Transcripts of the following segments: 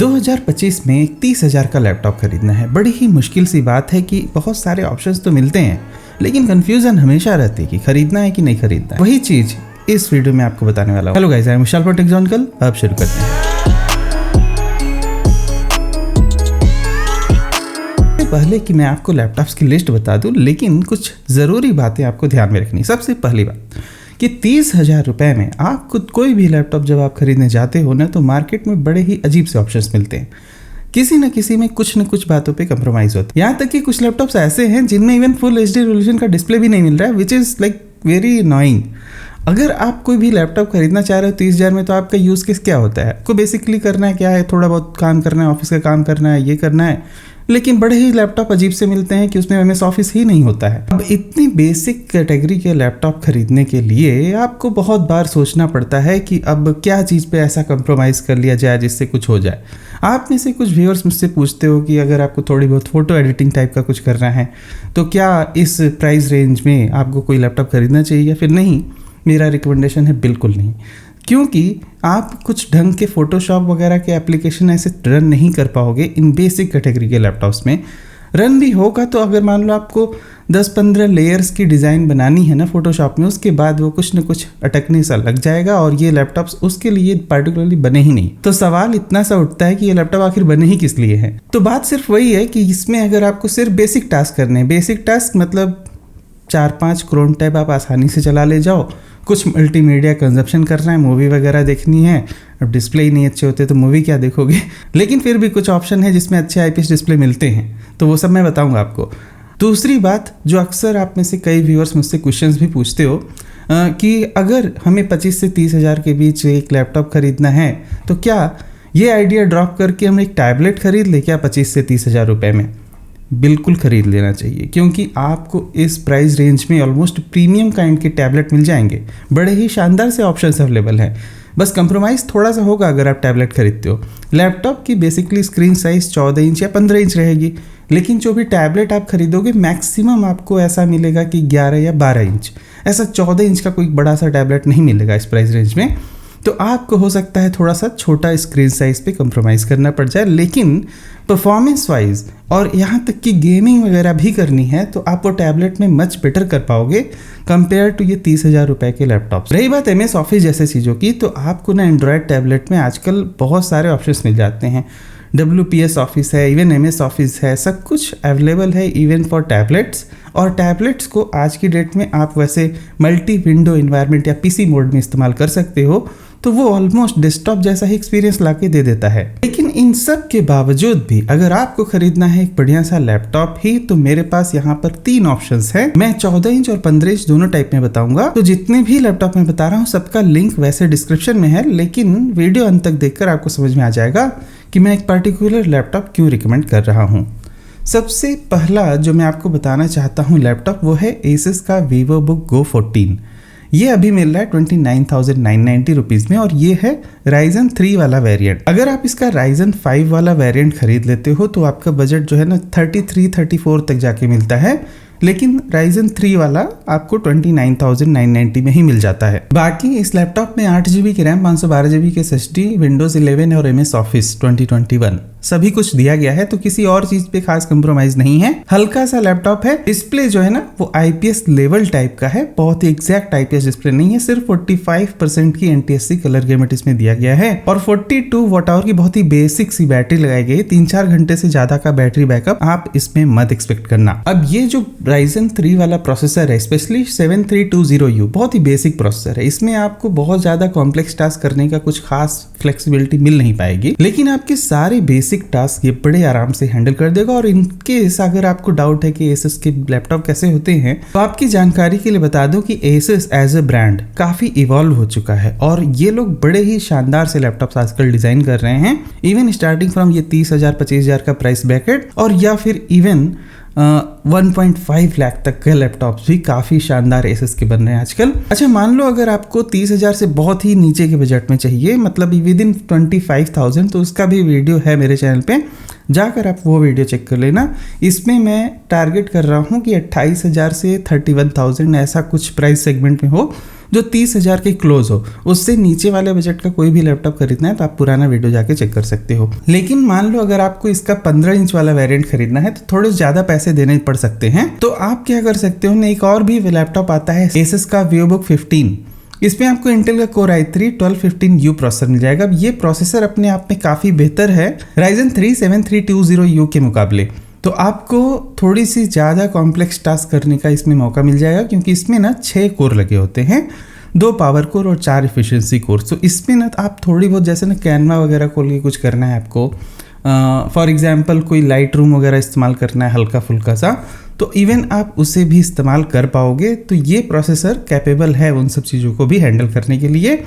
2025 में 30,000 का लैपटॉप खरीदना है। बड़ी ही मुश्किल सी बात है कि बहुत सारे ऑप्शंस तो मिलते हैं, लेकिन कंफ्यूजन हमेशा रहती है कि खरीदना है कि नहीं खरीदना है। वही चीज इस वीडियो में आपको बताने वाला हूँ। Hello guys, I am Vishal from tech zone कल। अब शुरू करते हैं। पहले कि मैं आपको लैपटॉप्स की लिस्ट बता दूं, लेकिन कुछ ज़रूरी बातें आपको ध्यान में रखनी। सबसे पहली बात कि 30,000 रुपये में आप खुद कोई भी लैपटॉप जब आप खरीदने जाते हो ना, तो मार्केट में बड़े ही अजीब से ऑप्शंस मिलते हैं। किसी न किसी में कुछ न कुछ बातों पे कंप्रोमाइज़ होता है। यहाँ तक कि कुछ लैपटॉप्स ऐसे हैं जिनमें इवन फुल HD रेजोल्यूशन का डिस्प्ले भी नहीं मिल रहा है, which is like very annoying. अगर आप कोई भी लैपटॉप खरीदना चाह रहे हो 30,000 में, तो आपका यूज़ केस क्या होता है? आपको बेसिकली करना है क्या है, थोड़ा बहुत काम करना है, ऑफिस का काम करना है, ये करना है। लेकिन बड़े ही लैपटॉप अजीब से मिलते हैं कि उसमें MS ऑफिस ही नहीं होता है। अब इतनी बेसिक कैटेगरी के लैपटॉप खरीदने के लिए आपको बहुत बार सोचना पड़ता है कि अब क्या चीज़ पे ऐसा कंप्रोमाइज़ कर लिया जाए जिससे कुछ हो जाए। आप में से कुछ व्यूअर्स मुझसे पूछते हो कि अगर आपको थोड़ी बहुत फ़ोटो एडिटिंग टाइप का कुछ करना है तो क्या इस प्राइस रेंज में आपको कोई लैपटॉप खरीदना चाहिए या फिर नहीं। मेरा रिकमेंडेशन है बिल्कुल नहीं, क्योंकि आप कुछ ढंग के फोटोशॉप वगैरह के एप्लीकेशन ऐसे रन नहीं कर पाओगे इन बेसिक कैटेगरी के लैपटॉप्स में। रन भी होगा तो अगर मान लो आपको 10-15 लेयर्स की डिज़ाइन बनानी है ना फोटोशॉप में, उसके बाद वो कुछ न कुछ अटकने सा लग जाएगा और ये लैपटॉप्स उसके लिए पार्टिकुलरली बने ही नहीं। तो सवाल इतना सा उठता है कि ये लैपटॉप आखिर बने ही किस लिए हैं। तो बात सिर्फ वही है कि इसमें अगर आपको सिर्फ बेसिक टास्क करने हैं, बेसिक टास्क मतलब 4-5 क्रोम टैब आप आसानी से चला ले जाओ, कुछ मल्टीमीडिया कंजप्शन करना है, मूवी वगैरह देखनी है। अब डिस्प्ले ही नहीं अच्छे होते तो मूवी क्या देखोगे। लेकिन फिर भी कुछ ऑप्शन है जिसमें अच्छे IPS डिस्प्ले मिलते हैं, तो वो सब मैं बताऊंगा आपको। दूसरी बात जो अक्सर आप में से कई व्यूअर्स मुझसे क्वेश्चंस भी पूछते हो कि अगर हमें 25 से 30,000 के बीच एक लैपटॉप खरीदना है तो क्या ये आइडिया ड्रॉप करके हम एक टैबलेट खरीद ले क्या 25 से 30,000 रुपये में? बिल्कुल खरीद लेना चाहिए, क्योंकि आपको इस प्राइस रेंज में ऑलमोस्ट प्रीमियम काइंड के टैबलेट मिल जाएंगे। बड़े ही शानदार से ऑप्शंस अवेलेबल हैं। बस कंप्रोमाइज़ थोड़ा सा होगा अगर आप टैबलेट खरीदते हो। लैपटॉप की बेसिकली स्क्रीन साइज़ 14 इंच या 15 इंच रहेगी, लेकिन जो भी टैबलेट आप खरीदोगे मैक्सिमम आपको ऐसा मिलेगा कि 11 या 12 इंच। ऐसा 14 इंच का कोई बड़ा सा टैबलेट नहीं मिलेगा इस प्राइस रेंज में। तो आपको हो सकता है थोड़ा सा छोटा स्क्रीन साइज़ पे कंप्रोमाइज़ करना पड़ जाए, लेकिन परफॉर्मेंस वाइज और यहाँ तक कि गेमिंग वगैरह भी करनी है तो आप वो टैबलेट में मच बेटर कर पाओगे कंपेयर टू ये 30,000 रुपये के लैपटॉप। रही बात MS ऑफिस जैसे चीज़ों की, तो आपको ना एंड्रॉयड टैबलेट में आजकल बहुत सारे ऑप्शंस मिल जाते हैं। WPS ऑफिस है, इवन MS ऑफिस है, सब कुछ अवेलेबल है इवन फॉर टैबलेट्स। और टैबलेट्स को आज की डेट में आप वैसे मल्टी विंडो इन्वायरमेंट या PC मोड में इस्तेमाल कर सकते हो, तो वो ऑलमोस्ट डेस्कटॉप जैसा ही एक्सपीरियंस लाके दे देता है। लेकिन इन सब के बावजूद भी अगर आपको खरीदना है एक बढ़िया सा लैपटॉप ही, तो मेरे पास यहाँ पर 3 ऑप्शंस हैं। मैं 14 इंच और 15 इंच दोनों टाइप में बताऊंगा। तो जितने भी लैपटॉप मैं बता रहा हूँ सबका लिंक वैसे डिस्क्रिप्शन में है, लेकिन वीडियो अंत तक देखकर आपको समझ में आ जाएगा कि मैं एक पर्टिकुलर लैपटॉप क्यों रिकमेंड कर रहा हूँ। सबसे पहला जो मैं आपको बताना चाहता हूँ लैपटॉप, वो है Asus का VivoBook Go 14। ये अभी मिल रहा है 29,990 रुपीज़ में, और ये है Ryzen 3 वाला वेरिएंट। अगर आप इसका Ryzen 5 वाला वेरिएंट खरीद लेते हो तो आपका बजट जो है ना 33-34 तक जाके मिलता है, लेकिन Ryzen 3 वाला आपको 29,990 में ही मिल जाता है। बाकी इस लैपटॉप में 8 GB की रैम, 512 GB के SSD, Windows 11 और MS Office 2021 सभी कुछ दिया गया है, तो किसी और चीज पे खास कंप्रोमाइज नहीं है। हल्का सा लैपटॉप है। डिस्प्ले जो है ना वो IPS लेवल टाइप का है, बहुत ही एग्जैक्ट IPS डिस्प्ले नहीं है। सिर्फ 45% की NTSC कलर गेमेट इसमें दिया गया है और 42 Wh की बहुत ही बेसिक सी बैटरी लगाई गई। 3-4 घंटे से ज्यादा का बैटरी बैकअप आप इसमें मत एक्सपेक्ट करना। अब ये जो Ryzen 3 वाला प्रोसेसर है, स्पेशली 7320U, बहुत ही बेसिक प्रोसेसर है। इसमें आपको बहुत ज्यादा कॉम्प्लेक्स टास्क करने का कुछ खास फ्लेक्सिबिलिटी मिल नहीं पाएगी, लेकिन आपके सारे बेसिक टास्क ये बड़े आराम से हैंडल कर देगा। और इनकेस अगर आपको डाउट है कि Asus के लैपटॉप कैसे होते हैं, तो आपकी जानकारी के लिए बता दूं कि Asus एज अ ब्रांड काफी इवॉल्व हो चुका है और ये लोग बड़े ही शानदार से लैपटॉप्स आजकल डिजाइन कर रहे हैं। इवन स्टार्टिंग फ्रॉम ये 30,000-25,000 का प्राइस ब्रैकेट, और या फिर इवन 1.5 लाख तक के लैपटॉप्स भी काफ़ी शानदार Asus के बन रहे हैं आजकल। अच्छा, मान लो अगर आपको 30,000 से बहुत ही नीचे के बजट में चाहिए, मतलब विद इन 25,000, तो उसका भी वीडियो है मेरे चैनल पे, जाकर आप वो वीडियो चेक कर लेना। इसमें मैं टारगेट कर रहा हूँ कि 28,000 से 31,000 ऐसा कुछ प्राइस सेगमेंट में हो, जो 30,000 के क्लोज हो। उससे नीचे वाले बजट का कोई भी लैपटॉप खरीदना है तो आप पुराना वीडियो जाके चेक कर सकते हो। लेकिन मान लो अगर आपको इसका 15 इंच वाला वेरिएंट खरीदना है तो थोड़े ज़्यादा पैसे देने पड़ सकते हैं। तो आप क्या कर सकते हो, एक और भी लैपटॉप आता है Asus का VivoBook 15। इसमें आपको इंटेल का Core i3 1215U प्रोसेसर मिल जाएगा। ये प्रोसेसर अपने आप में काफ़ी बेहतर है Ryzen 3 7320U के मुकाबले। तो आपको थोड़ी सी ज़्यादा कॉम्प्लेक्स टास्क करने का इसमें मौका मिल जाएगा, क्योंकि इसमें ना 6 कोर लगे होते हैं, 2 पावर कोर और 4 इफिशिएंसी कोर। तो इसमें ना आप थोड़ी बहुत जैसे ना कैनवा वगैरह खोल के कुछ करना है आपको, फॉर एग्जांपल कोई लाइट रूम वगैरह इस्तेमाल करना है हल्का फुल्का सा, तो इवन आप उसे भी इस्तेमाल कर पाओगे। तो ये प्रोसेसर कैपेबल है उन सब चीज़ों को भी हैंडल करने के लिए,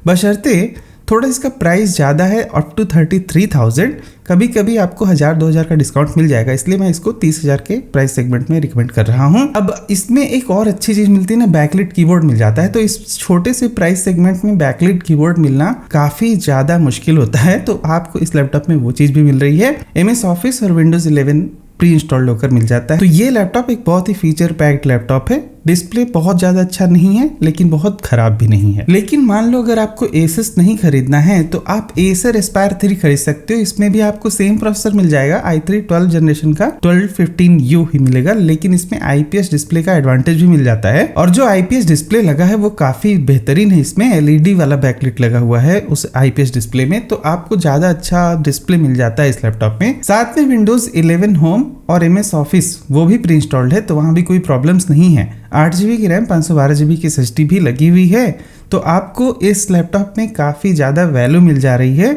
बशर्ते थोड़ा इसका प्राइस ज़्यादा है, अप टू 33,000। कभी कभी आपको 1,000-2,000 का डिस्काउंट मिल जाएगा, इसलिए मैं इसको 30,000 के प्राइस सेगमेंट में रिकमेंड कर रहा हूँ। अब इसमें एक और अच्छी चीज़ मिलती है ना, बैकलिट कीबोर्ड मिल जाता है। तो इस छोटे से प्राइस सेगमेंट में बैकलिट कीबोर्ड मिलना काफ़ी ज़्यादा मुश्किल होता है, तो आपको इस लैपटॉप में वो चीज़ भी मिल रही है। MS ऑफिस और Windows 11 प्री इंस्टॉल्ड होकर मिल जाता है। तो ये लैपटॉप एक बहुत ही फीचर पैक्ड लैपटॉप है। डिस्प्ले बहुत ज़्यादा अच्छा नहीं है, लेकिन बहुत खराब भी नहीं है। लेकिन मान लो अगर आपको Asus नहीं खरीदना है तो आप Acer Aspire 3 खरीद सकते हो। इसमें भी आपको सेम प्रोसेसर मिल जाएगा, i3 12 जनरेशन का 1215U ही मिलेगा, लेकिन इसमें IPS डिस्प्ले का एडवांटेज भी मिल जाता है। और जो IPS डिस्प्ले लगा है वो काफ़ी बेहतरीन है। इसमें LED वाला बैकलिट लगा हुआ है उस IPS डिस्प्ले में, तो आपको ज़्यादा अच्छा डिस्प्ले मिल जाता है इस लैपटॉप में। साथ में Windows 11 होम और MS ऑफिस वो भी प्री इंस्टॉल्ड है, तो वहाँ भी कोई प्रॉब्लम्स नहीं है। 8 GB की रैम, 512 GB की SSD भी लगी हुई है। तो आपको इस लैपटॉप में काफ़ी ज़्यादा वैल्यू मिल जा रही है,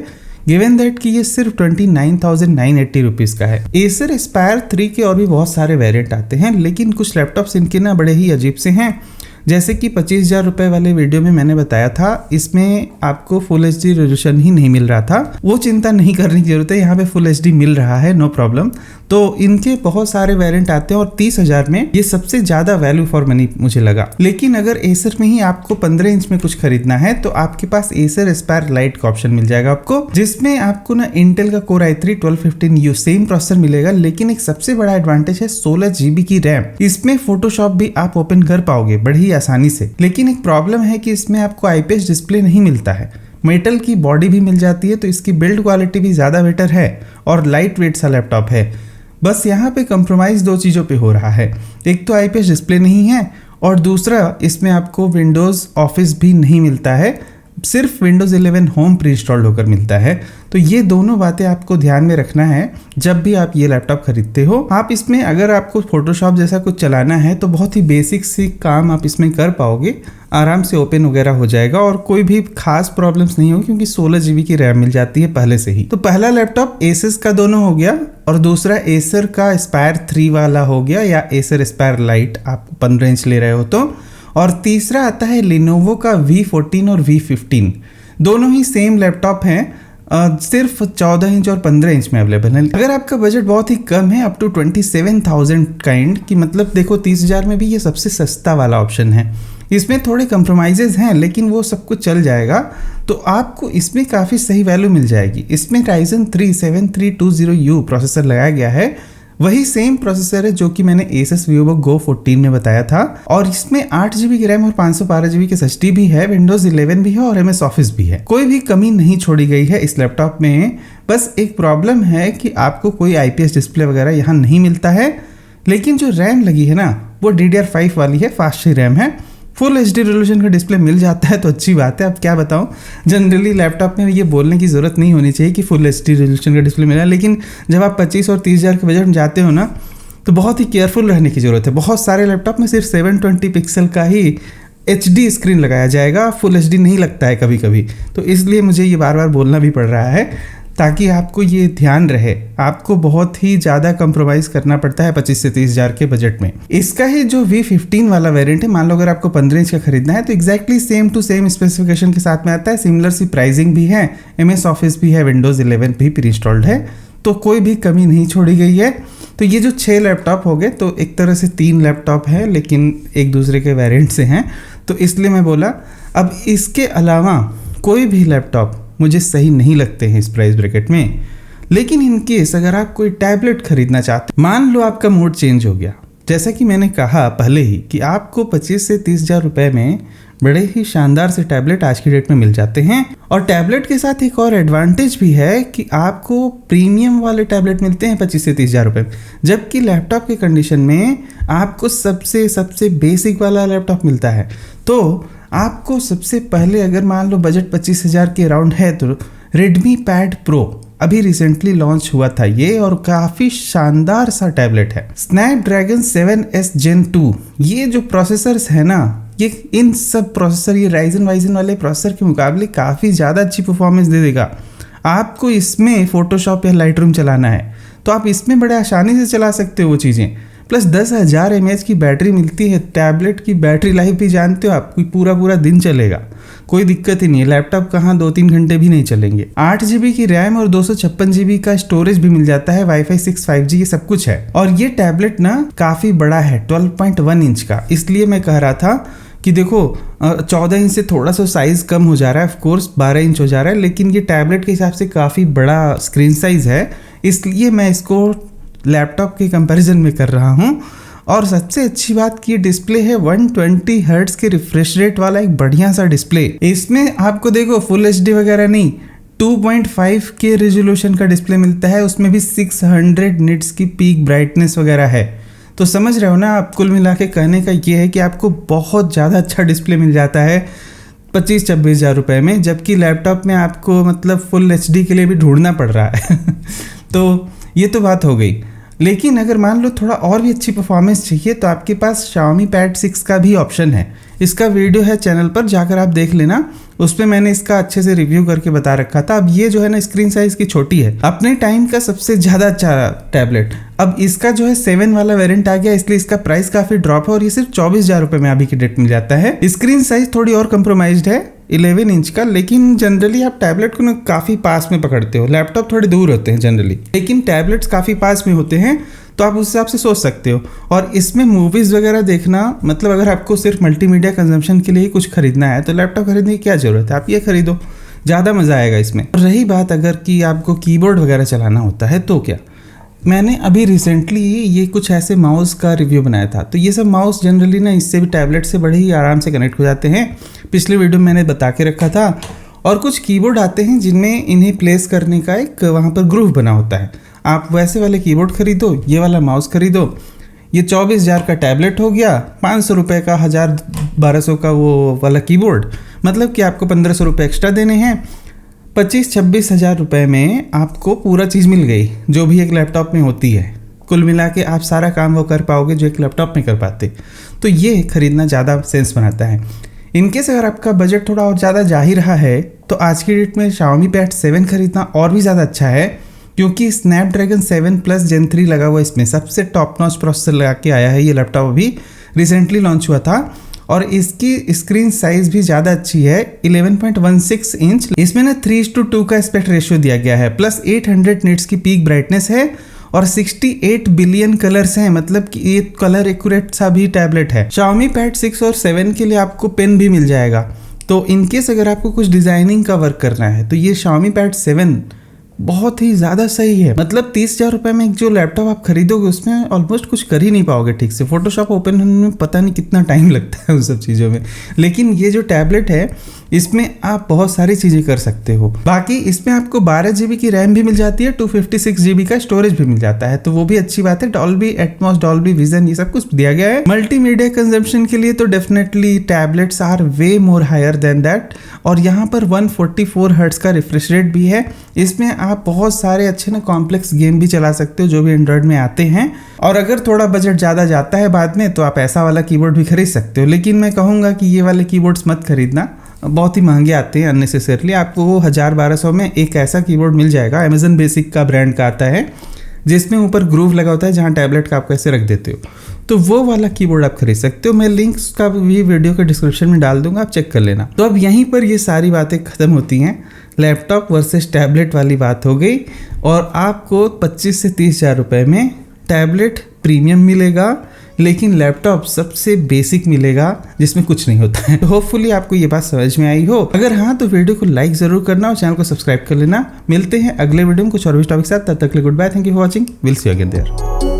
गिवन दैट कि ये सिर्फ 29,980 रुपीज़ का है। Acer Aspire 3 के और भी बहुत सारे वेरिएंट आते हैं, लेकिन कुछ लैपटॉप्स इनके ना बड़े ही अजीब से हैं। जैसे कि 25,000 रुपये वाले वीडियो में मैंने बताया था, इसमें आपको फुल HD रेजोल्यूशन ही नहीं मिल रहा था। वो चिंता नहीं करने की जरूरत है, यहाँ पे फुल HD मिल रहा है, नो प्रॉब्लम। तो इनके बहुत सारे वेरिएंट आते हैं और 30,000 में ये सबसे ज़्यादा वैल्यू फॉर मनी मुझे लगा। लेकिन अगर Acer में ही आपको 15 इंच में कुछ खरीदना है तो आपके पास Acer Aspire Lite का ऑप्शन मिल जाएगा आपको, जिसमें आपको ना इंटेल का Core i3 1215U same processor मिलेगा, लेकिन एक सबसे बड़ा एडवांटेज है 16 GB की रैम। इसमें फोटोशॉप भी आप ओपन कर पाओगे बड़ी आसानी से। लेकिन एक प्रॉब्लम है कि इसमें आपको IPS डिस्प्ले नहीं मिलता है, मेटल की बॉडी भी मिल जाती है, तो इसकी बिल्ड क्वालिटी भी ज़्यादा बेटर है और लाइट वेट सा लैपटॉप है। बस यहाँ पे कंप्रोमाइज़ 2 चीज़ों पे हो रहा है, एक तो IPS डिस्प्ले नहीं है और दूसरा इसमें आपको विंडोज़ ऑफिस भी नहीं मिलता है, सिर्फ Windows 11 होम प्री इंस्टॉल्ड होकर मिलता है। तो ये दोनों बातें आपको ध्यान में रखना है जब भी आप ये लैपटॉप खरीदते हो। आप इसमें अगर आपको फोटोशॉप जैसा कुछ चलाना है तो बहुत ही बेसिक सी काम आप इसमें कर पाओगे, आराम से ओपन वगैरह हो जाएगा और कोई भी खास प्रॉब्लम्स नहीं होगी, क्योंकि 16 GB की रैम मिल जाती है पहले से ही। तो पहला लैपटॉप Asus का दोनों हो गया और दूसरा Acer का Aspire 3 वाला हो गया, या Acer Aspire Lite आप 15 इंच ले रहे हो तो। और तीसरा आता है Lenovo का V14 और V15। दोनों ही सेम लैपटॉप हैं, सिर्फ 14 इंच और 15 इंच में अवेलेबल है। अगर आपका बजट बहुत ही कम है, अप टू 27,000 काइंड की, मतलब देखो 30,000 में भी ये सबसे सस्ता वाला ऑप्शन है। इसमें थोड़े कंप्रोमाइजेज हैं, लेकिन वो सब कुछ चल जाएगा, तो आपको इसमें काफ़ी सही वैल्यू मिल जाएगी। इसमें Ryzen 3 7320U प्रोसेसर लगाया गया है, वही सेम प्रोसेसर है जो कि मैंने Asus VivoBook Go 14 में बताया था। और इसमें 8 GB की रैम और 512 GB की SSD भी है, Windows 11 भी है और MS ऑफिस भी है। कोई भी कमी नहीं छोड़ी गई है इस लैपटॉप में। बस एक प्रॉब्लम है कि आपको कोई IPS डिस्प्ले वगैरह यहाँ नहीं मिलता है, लेकिन जो रैम लगी है ना वो DDR5 वाली है, फास्ट रैम है। फुल HD रेजोल्यूशन का डिस्प्ले मिल जाता है तो अच्छी बात है। अब क्या बताऊं, जनरली लैपटॉप में ये बोलने की ज़रूरत नहीं होनी चाहिए कि फुल HD रेजोल्यूशन का डिस्प्ले मिला, लेकिन जब आप 25 और 30,000 के बजट में जाते हो ना तो बहुत ही केयरफुल रहने की ज़रूरत है। बहुत सारे लैपटॉप में सिर्फ 720 पिक्सल का ही HD स्क्रीन लगाया जाएगा, फुल HD नहीं लगता है कभी कभी। तो इसलिए मुझे ये बार बार बोलना भी पड़ रहा है ताकि आपको ये ध्यान रहे। आपको बहुत ही ज़्यादा कंप्रोमाइज़ करना पड़ता है 25 से 30,000 के बजट में। इसका ही जो V15 वाला वेरिएंट है, मान लो अगर आपको 15 इंच का खरीदना है तो exactly same to same specification के साथ में आता है, सिमिलर सी प्राइसिंग भी है, MS ऑफिस भी है, Windows 11 भी प्री इंस्टॉल्ड है, तो कोई भी कमी नहीं छोड़ी गई है। तो ये जो 6 लैपटॉप हो गए, तो एक तरह से 3 लैपटॉप है लेकिन एक दूसरे के वेरिएंट से हैं, तो इसलिए मैं बोला। अब इसके अलावा कोई भी लैपटॉप मुझे सही नहीं लगते हैं इस प्राइस ब्रैकेट में। लेकिन इन केस अगर आप कोई टैबलेट खरीदना चाहते, मान लो आपका मूड चेंज हो गया, जैसा कि मैंने कहा पहले ही कि आपको 25 से 30,000 रुपये में बड़े ही शानदार से टैबलेट आज की डेट में मिल जाते हैं। और टैबलेट के साथ एक और एडवांटेज भी है कि आपको प्रीमियम वाले टैबलेट मिलते हैं 25 से 30 हज़ार रुपये, जबकि लैपटॉप के कंडीशन में आपको सबसे बेसिक वाला लैपटॉप मिलता है। तो आपको सबसे पहले अगर मान लो बजट 25 हज़ार के अराउंड है तो रेडमी पैड प्रो अभी रिसेंटली लॉन्च हुआ था ये, और काफ़ी शानदार सा टैबलेट है। स्नैपड्रैगन 7S Gen 2 ये जो प्रोसेसर्स है ना, ये इन सब प्रोसेसर, ये राइजन वाले प्रोसेसर के मुकाबले काफ़ी ज़्यादा अच्छी परफॉर्मेंस दे देगा। आपको इसमें फोटोशॉप या लाइटरूम चलाना है तो आप इसमें बड़े आसानी से चला सकते हो वो चीज़ें। प्लस 10,000 mAh की बैटरी मिलती है। टैबलेट की बैटरी लाइफ भी जानते हो आप, कोई पूरा दिन चलेगा, कोई दिक्कत ही नहीं है। लैपटॉप कहाँ 2-3 घंटे भी नहीं चलेंगे। 8 GB की रैम और 256 GB का स्टोरेज भी मिल जाता है, वाईफाई 6 5G ये सब कुछ है। और ये टैबलेट ना काफ़ी बड़ा है, 12.1 इंच का, इसलिए मैं कह रहा था कि देखो 14 इंच से थोड़ा सा साइज़ कम हो जा रहा है, ऑफकोर्स 12 इंच हो जा रहा है, लेकिन ये टैबलेट के हिसाब से काफ़ी बड़ा स्क्रीन साइज़ है, इसलिए मैं इसको लैपटॉप के कंपैरिजन में कर रहा हूँ। और सबसे अच्छी बात की डिस्प्ले है 120 हर्ट्ज के रिफ्रेश रेट वाला एक बढ़िया सा डिस्प्ले। इसमें आपको देखो फुल HD वगैरह नहीं, 2.5 के रेजोल्यूशन का डिस्प्ले मिलता है, उसमें भी 600 निट्स की पीक ब्राइटनेस वगैरह है। तो समझ रहे हो ना आप, कुल मिला के कहने का ये है कि आपको बहुत ज़्यादा अच्छा डिस्प्ले मिल जाता है 25-26 हज़ार रुपये में, जबकि लैपटॉप में आपको मतलब फुल HD के लिए भी ढूंढना पड़ रहा है तो ये तो बात हो गई। लेकिन अगर मान लो थोड़ा और भी अच्छी परफॉर्मेंस चाहिए तो आपके पास Xiaomi Pad 6 का भी ऑप्शन है। इसका वीडियो है चैनल पर, जाकर आप देख लेना, उसमें मैंने इसका अच्छे से रिव्यू करके बता रखा था। अब ये जो है ना स्क्रीन साइज की छोटी है, अपने टाइम का सबसे ज़्यादा अच्छा टैबलेट। अब इसका जो है 7 वाला वेरिएंट आ गया, इसलिए इसका प्राइस काफ़ी ड्रॉप है और ये सिर्फ 24 हज़ार रुपये में अभी की डेट मिल जाता है। स्क्रीन साइज थोड़ी और कंप्रोमाइज्ड है 11 इंच का, लेकिन जनरली आप टैबलेट को ना काफ़ी पास में पकड़ते हो, लैपटॉप थोड़े दूर होते हैं जनरली, लेकिन टैबलेट्स काफ़ी पास में होते हैं, तो आप उस हिसाब से सोच सकते हो। और इसमें मूवीज़ वगैरह देखना, मतलब अगर आपको सिर्फ मल्टीमीडिया कंजम्पशन के लिए कुछ खरीदना है तो लैपटॉप खरीदने की क्या ज़रूरत है, आप ये खरीदो, ज़्यादा मज़ा आएगा इसमें। और रही बात अगर कि आपको कीबोर्ड वगैरह चलाना होता है तो क्या, मैंने अभी रिसेंटली ये कुछ ऐसे माउस का रिव्यू बनाया था। तो ये सब माउस जनरली ना इससे भी टैबलेट से बड़े ही आराम से कनेक्ट हो जाते हैं, पिछले वीडियो में मैंने बता के रखा था। और कुछ कीबोर्ड आते हैं जिनमें इन्हें प्लेस करने का एक वहाँ पर ग्रूव बना होता है। आप वैसे वाले कीबोर्ड खरीदो, ये वाला माउस खरीदो। ये 24 हज़ार का टैबलेट हो गया, 500 रुपये का 1000-1200 का वो वाला कीबोर्ड, मतलब कि आपको 1500 रुपये एक्स्ट्रा देने हैं। 25-26 हज़ार रुपये में आपको पूरा चीज़ मिल गई जो भी एक लैपटॉप में होती है। कुल मिला के आप सारा काम वो कर पाओगे जो एक लैपटॉप में कर पाते। तो ये खरीदना ज़्यादा सेंस बनाता है। इनकेस अगर आपका बजट थोड़ा और ज़्यादा जा ही रहा है तो आज की डेट में Xiaomi Pad 7 खरीदना और भी ज़्यादा अच्छा है, क्योंकि स्नैपड्रैगन 7+ Gen 3 लगा हुआ, इसमें सबसे टॉप नॉच प्रोसेसर लगा के आया है। ये लैपटॉप अभी रिसेंटली लॉन्च हुआ था और इसकी स्क्रीन साइज भी ज़्यादा अच्छी है, 11.16 इंच। इसमें ना 3:2 का एस्पेक्ट रेशियो दिया गया है, प्लस 800 निट्स की पीक ब्राइटनेस है और 68 बिलियन कलर्स हैं, मतलब कि ये कलर एक्यूरेट सा भी टैबलेट है। Xiaomi Pad 6 और 7 के लिए आपको पेन भी मिल जाएगा। तो इनकेस अगर आपको कुछ डिज़ाइनिंग का वर्क करना है तो ये Xiaomi Pad 7 बहुत ही ज़्यादा सही है। मतलब 30 हज़ार रुपये में जो लैपटॉप आप खरीदोगे उसमें ऑलमोस्ट कुछ कर ही नहीं पाओगे ठीक से। फोटोशॉप ओपन होने में पता नहीं कितना टाइम लगता है उन सब चीज़ों में, लेकिन ये जो टैबलेट है इसमें आप बहुत सारी चीज़ें कर सकते हो। बाकी इसमें आपको 12 GB की रैम भी मिल जाती है, 256 GB का स्टोरेज भी मिल जाता है, तो वो भी अच्छी बात है। डॉल्बी एटमॉस, डॉल्बी विजन, ये सब कुछ दिया गया है। मल्टीमीडिया कंजम्पशन के लिए तो definitely tablets are way more higher than that. और यहाँ पर 144 हर्ट्ज का रिफ्रेश रेट भी है। इसमें आप बहुत सारे अच्छे ना कॉम्प्लेक्स गेम भी चला सकते हो जो भी एंड्रॉयड में आते हैं। और अगर थोड़ा बजट ज़्यादा जाता है बाद में तो आप ऐसा वाला कीबोर्ड भी खरीद सकते हो, लेकिन मैं कहूँगा कि ये वाले कीबोर्ड्स मत खरीदना, बहुत ही महंगे आते हैं अननेसेसरली। आपको वो 1000-1200 में एक ऐसा कीबोर्ड मिल जाएगा, अमेजन बेसिक का ब्रांड का आता है, जिसमें ऊपर ग्रूव लगा होता है जहाँ टैबलेट का आप कैसे रख देते हो, तो वो वाला कीबोर्ड आप खरीद सकते हो। मैं लिंक्स का भी वीडियो के डिस्क्रिप्शन में डाल दूंगा, आप चेक कर लेना। तो अब यहीं पर ये सारी बातें ख़त्म होती हैं। लैपटॉप वर्सेस टैबलेट वाली बात हो गई और आपको 25 से 30 हज़ार रुपये में टैबलेट प्रीमियम मिलेगा, लेकिन लैपटॉप सबसे बेसिक मिलेगा जिसमें कुछ नहीं होता है। तो होपफुली आपको ये बात समझ में आई हो। अगर हाँ तो वीडियो को लाइक ज़रूर करना और चैनल को सब्सक्राइब कर लेना। मिलते हैं अगले वीडियो में कुछ और भी टॉपिक के साथ, तब तक के लिए goodbye, thank you for watching, will see you again there.